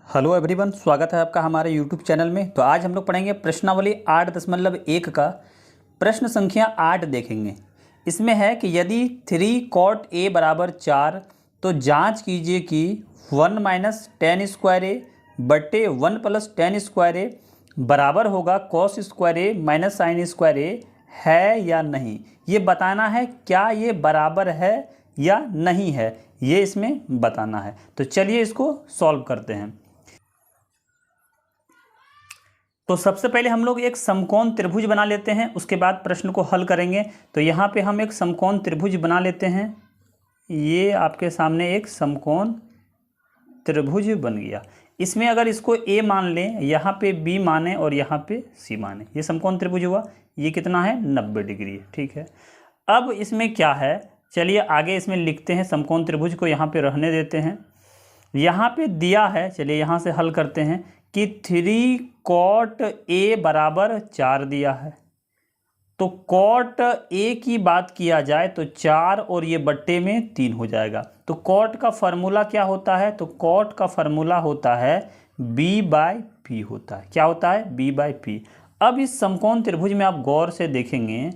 Hello everyone, स्वागत है आपका हमारे यूट्यूब चैनल में। तो आज हम लोग पढ़ेंगे प्रश्नावली 8.1 का प्रश्न संख्या 8 देखेंगे। इसमें है कि यदि 3 cot a बराबर 4 तो जांच कीजिए कि 1 माइनस टेन स्क्वायर ए बट्टे 1 प्लस टेन स्क्वायर ए बराबर होगा कॉस स्क्वायर ए माइनस साइन स्क्वायर ए है या नहीं। ये बताना है क्या ये बराबर है या नहीं है, ये इसमें बताना है। तो चलिए इसको सॉल्व करते हैं। तो सबसे पहले हम लोग एक समकोण त्रिभुज बना लेते हैं, उसके बाद प्रश्न को हल करेंगे। तो यहाँ पे हम एक समकोण त्रिभुज बना लेते हैं। ये आपके सामने एक समकोण त्रिभुज बन गया। इसमें अगर इसको ए मान लें, यहाँ पे बी माने और यहाँ पे सी माने, ये समकोण त्रिभुज हुआ। ये कितना है, 90 डिग्री। ठीक है, अब इसमें क्या है, चलिए आगे इसमें लिखते हैं। समकोण त्रिभुज को यहाँ पे रहने देते हैं। यहाँ पे दिया है, चलिए यहाँ से हल करते हैं कि 3 cot a बराबर 4 दिया है। तो cot a की बात किया जाए तो 4 और ये बट्टे में 3 हो जाएगा। तो cot का फार्मूला क्या होता है, तो cot का फार्मूला होता है b बाई पी होता है। क्या होता है, b बाई पी। अब इस समकोण त्रिभुज में आप गौर से देखेंगे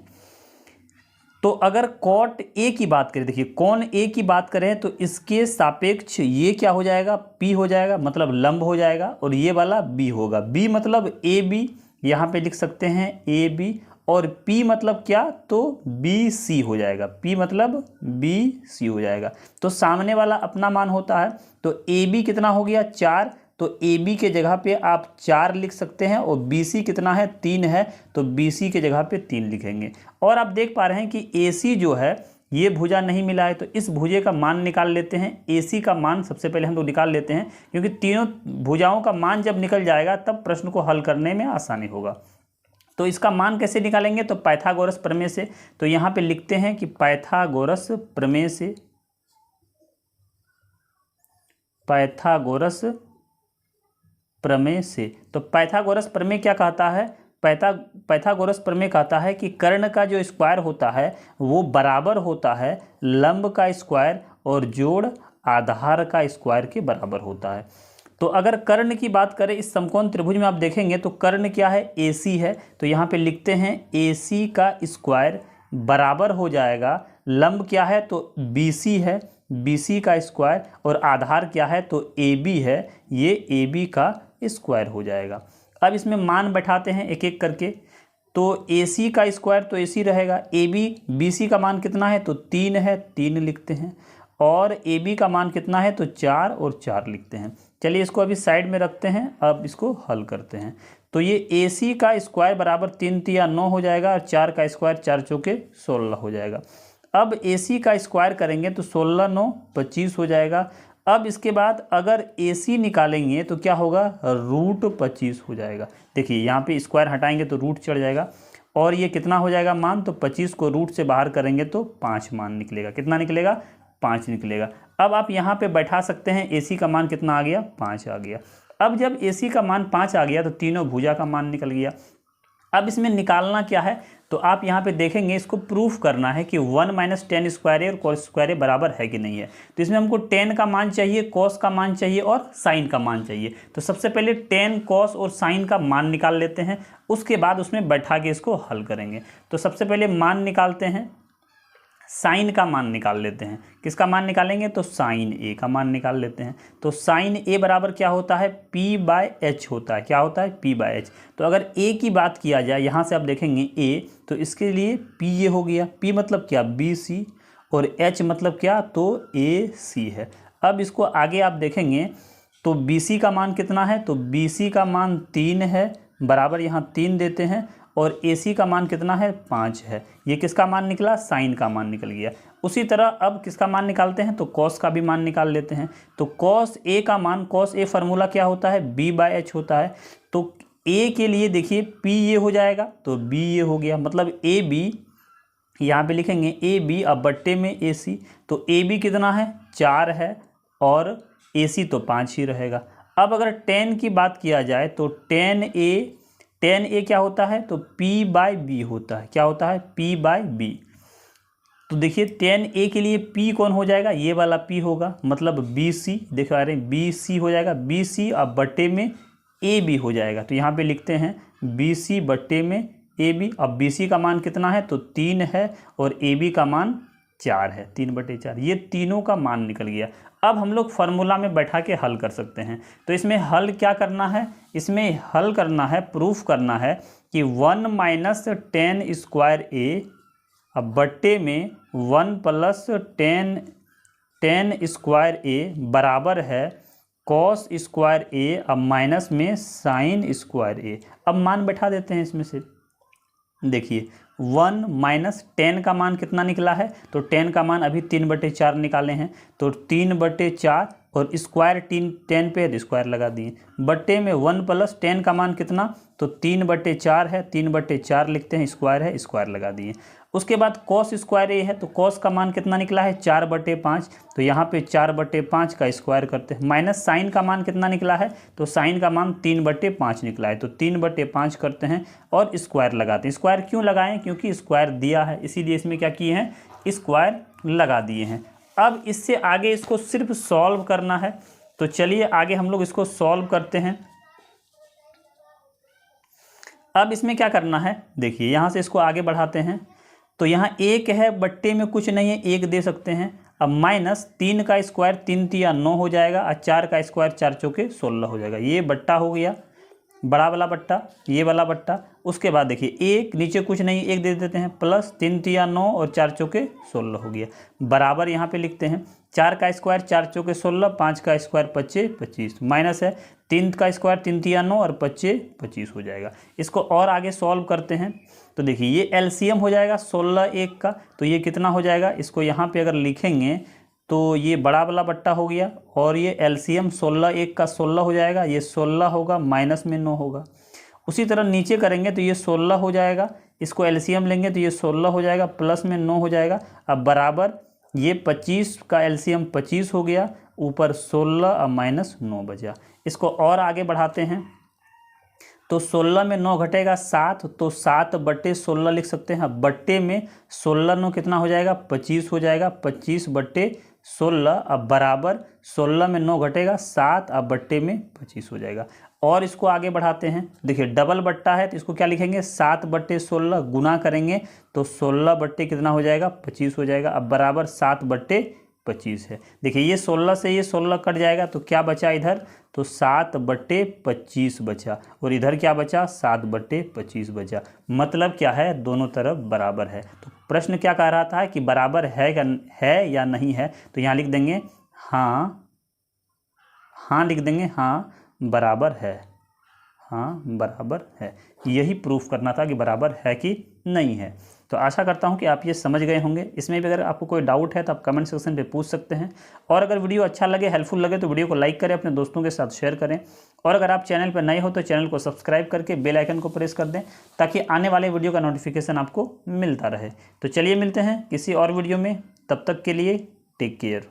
तो अगर cot a की बात करें, देखिए कोण a की बात करें तो इसके सापेक्ष ये क्या हो जाएगा, p हो जाएगा, मतलब लंब हो जाएगा। और ये वाला b होगा। b मतलब ए बी, यहाँ पे लिख सकते हैं ए बी। और p मतलब क्या, तो बी सी हो जाएगा। p मतलब बी सी हो जाएगा। तो सामने वाला अपना मान होता है। तो ए बी कितना हो गया, 4। तो ए बी के जगह पे आप 4 लिख सकते हैं। और बी सी कितना है, 3 है। तो बी सी के जगह पे 3 लिखेंगे। और आप देख पा रहे हैं कि ए सी जो है ये भुजा नहीं मिला है, तो इस भुजे का मान निकाल लेते हैं। ए सी का मान सबसे पहले हम लोग निकाल लेते हैं, क्योंकि तीनों भुजाओं का मान जब निकल जाएगा तब प्रश्न को हल करने में आसानी होगा। तो इसका मान कैसे निकालेंगे, तो पाइथागोरस प्रमेय से। तो यहाँ पे लिखते हैं कि पाइथागोरस प्रमेय से, पाइथागोरस प्रमेय से। तो पाइथागोरस प्रमेय क्या कहता है, पाइथागोरस प्रमेय कहता है कि कर्ण का जो स्क्वायर होता है वो बराबर होता है लंब का स्क्वायर और जोड़ आधार का स्क्वायर के बराबर होता है। तो अगर कर्ण की बात करें इस समकोण त्रिभुज में, आप देखेंगे तो कर्ण क्या है, AC है। तो यहाँ पे लिखते हैं AC का स्क्वायर बराबर हो जाएगा लंब क्या है, तो BC है, BC का स्क्वायर। और आधार क्या है, तो AB है, ये AB का स्क्वायर हो जाएगा। अब इसमें मान बैठाते हैं एक एक करके। तो AC का स्क्वायर तो AC रहेगा। AB BC का मान कितना है, तो 3 है, 3 लिखते हैं। और AB का मान कितना है, तो 4 और 4 लिखते हैं। चलिए इसको अभी साइड में रखते हैं, अब इसको हल करते हैं। तो ये AC का स्क्वायर बराबर 3 तिया 9 हो जाएगा, और 4 का स्क्वायर 4 चौके 16 हो जाएगा। अब AC का स्क्वायर करेंगे तो 16 9 25 हो जाएगा। अब इसके बाद अगर AC निकालेंगे तो क्या होगा, √25 हो जाएगा। देखिए यहाँ पे स्क्वायर हटाएंगे तो रूट चढ़ जाएगा। और ये कितना हो जाएगा मान, तो 25 को रूट से बाहर करेंगे तो 5 मान निकलेगा। कितना निकलेगा, 5 निकलेगा। अब आप यहाँ पे बैठा सकते हैं, AC का मान कितना आ गया, 5 आ गया। अब जब AC का मान 5 आ गया तो तीनों भुजा का मान निकल गया। अब इसमें निकालना क्या है, तो आप यहाँ पे देखेंगे इसको प्रूफ करना है कि 1 माइनस टेन स्क्वायर ए और कॉस स्क्वायर ए बराबर है कि नहीं है। तो इसमें हमको टेन का मान चाहिए, कॉस का मान चाहिए और साइन का मान चाहिए। तो सबसे पहले टेन, कॉस और साइन का मान निकाल लेते हैं, उसके बाद उसमें बैठा के इसको हल करेंगे। तो सबसे पहले मान निकालते हैं, साइन का मान निकाल लेते हैं। किसका मान निकालेंगे, तो साइन ए का मान निकाल लेते हैं। तो साइन ए बराबर क्या होता है, P बाय एच होता है। क्या होता है, P बाय एच। तो अगर ए की बात किया जाए, यहाँ से आप देखेंगे ए, तो इसके लिए P ये हो गया। P मतलब क्या, BC। और H मतलब क्या, तो AC है। अब इसको आगे आप देखेंगे तो BC का मान कितना है, तो BC का मान 3 है, बराबर यहाँ 3 देते हैं। और AC का मान कितना है, 5 है। ये किसका मान निकला, साइन का मान निकल गया। उसी तरह अब किसका मान निकालते हैं, तो कॉस का भी मान निकाल लेते हैं। तो कॉस A का मान, कॉस A फार्मूला क्या होता है, B बाय एच होता है। तो A के लिए देखिए P ये हो जाएगा, तो B ये हो गया, मतलब AB यहाँ पे लिखेंगे AB अब बट्टे में AC। तो AB कितना है, 4 है, और AC तो 5 ही रहेगा। अब अगर 10 की बात किया जाए तो 10A क्या होता है, तो P बाय बी होता है। क्या होता है, P बाय बी। तो देखिए tan a के लिए p कौन हो जाएगा, ये वाला p होगा, मतलब BC, देखो आ रहे हैं BC हो जाएगा, BC अब बट्टे में AB हो जाएगा। तो यहाँ पे लिखते हैं BC बट्टे में AB। अब BC का मान कितना है, तो 3 है और AB का मान 4 है, 3/4, ये तीनों का मान निकल गया। अब हम लोग फार्मूला में बैठा के हल कर सकते हैं। तो इसमें हल क्या करना है, इसमें हल करना है, प्रूफ करना है कि 1 माइनस tan स्क्वायर a अब बट्टे में 1 प्लस tan स्क्वायर a बराबर है कॉस स्क्वायर a अब माइनस में साइन स्क्वायर a। अब मान बैठा देते हैं इसमें से। देखिए 1 माइनस tan का मान कितना निकला है, तो tan का मान अभी 3/4 निकाले हैं, तो 3/4 और स्क्वायर 10 पे है तो स्क्वायर लगा दिए, बट्टे में 1 प्लस tan का मान कितना, तो 3/4 है, 3/4 लिखते हैं, स्क्वायर है, स्क्वायर लगा दिए। उसके बाद कॉस स्क्वायर a है, तो कॉस का मान कितना निकला है, 4/5, तो यहाँ पे 4/5 का स्क्वायर करते हैं। माइनस साइन का मान कितना निकला है, तो साइन का मान 3/5 निकला है, तो 3/5 करते हैं और स्क्वायर लगाते हैं। स्क्वायर क्यों लगाएं, क्योंकि स्क्वायर दिया है, इसीलिए इसमें क्या किए हैं, स्क्वायर लगा दिए हैं। अब इससे आगे इसको सिर्फ सॉल्व करना है, तो चलिए आगे हम लोग इसको सॉल्व करते हैं। अब इसमें क्या करना है, देखिए यहाँ से इसको आगे बढ़ाते हैं, तो यहाँ 1 है, बट्टे में कुछ नहीं है, 1 दे सकते हैं। अब माइनस 3 का स्क्वायर 3 तिया 9 हो जाएगा और 4 का स्क्वायर 4 चौके 16 हो जाएगा। ये बट्टा हो गया, बड़ा वाला बट्टा, ये वाला बट्टा। उसके बाद देखिए 1 नीचे कुछ नहीं, 1 दे देते हैं, प्लस 3 तिया 9 और 4 चौके 16 हो गया, बराबर यहाँ पे लिखते हैं 4 का स्क्वायर 4 चौके 16, 5 का स्क्वायर 25, माइनस है 3 का स्क्वायर 3 तिया 9 और 25 हो जाएगा। इसको और आगे सॉल्व करते हैं, तो देखिए ये एलसीएम हो जाएगा 16 1 का, तो ये कितना हो जाएगा, इसको यहाँ पे अगर लिखेंगे तो ये बड़ा वाला बट्टा हो गया और ये एलसीएम 16 1 का 16 हो जाएगा, ये 16 होगा, माइनस में 9 होगा। उसी तरह नीचे करेंगे तो ये 16 हो जाएगा, इसको एलसीएम लेंगे तो ये 16 हो जाएगा, प्लस में 9 हो जाएगा। अब बराबर ये 25 का एलसीएम 25 हो गया, ऊपर 16 और माइनस 9 बचा। इसको और आगे बढ़ाते हैं, तो 16 में 9 घटेगा 7, तो 7/16 लिख सकते हैं। बट्टे में 16 9 कितना हो जाएगा, 25 हो जाएगा, 25/16। अब बराबर 16 में 9 घटेगा 7, अब बट्टे में 25 हो जाएगा। और इसको आगे बढ़ाते हैं, देखिए डबल बट्टा है तो इसको क्या लिखेंगे, 7/16 गुना करेंगे तो 16 बट्टे कितना हो जाएगा, 25 हो जाएगा। अब बराबर 7/25 है। देखिए ये 16 से ये 16 कट जाएगा तो क्या बचा इधर, तो 7/25 बचा, और इधर क्या बचा, 7/25 बचा। मतलब क्या है, दोनों तरफ बराबर है। तो प्रश्न क्या कह रहा था कि बराबर है या नहीं है, तो यहाँ लिख देंगे हाँ, हाँ लिख देंगे, हाँ बराबर है, हाँ बराबर है। यही प्रूफ करना था कि बराबर है कि नहीं है। तो आशा करता हूं कि आप ये समझ गए होंगे। इसमें भी अगर आपको कोई डाउट है तो आप कमेंट सेक्शन पे पूछ सकते हैं। और अगर वीडियो अच्छा लगे, हेल्पफुल लगे, तो वीडियो को लाइक करें, अपने दोस्तों के साथ शेयर करें। और अगर आप चैनल पर नए हो तो चैनल को सब्सक्राइब करके बेल आइकन को प्रेस कर दें, ताकि आने वाले वीडियो का नोटिफिकेशन आपको मिलता रहे। तो चलिए मिलते हैं किसी और वीडियो में, तब तक के लिए टेक केयर।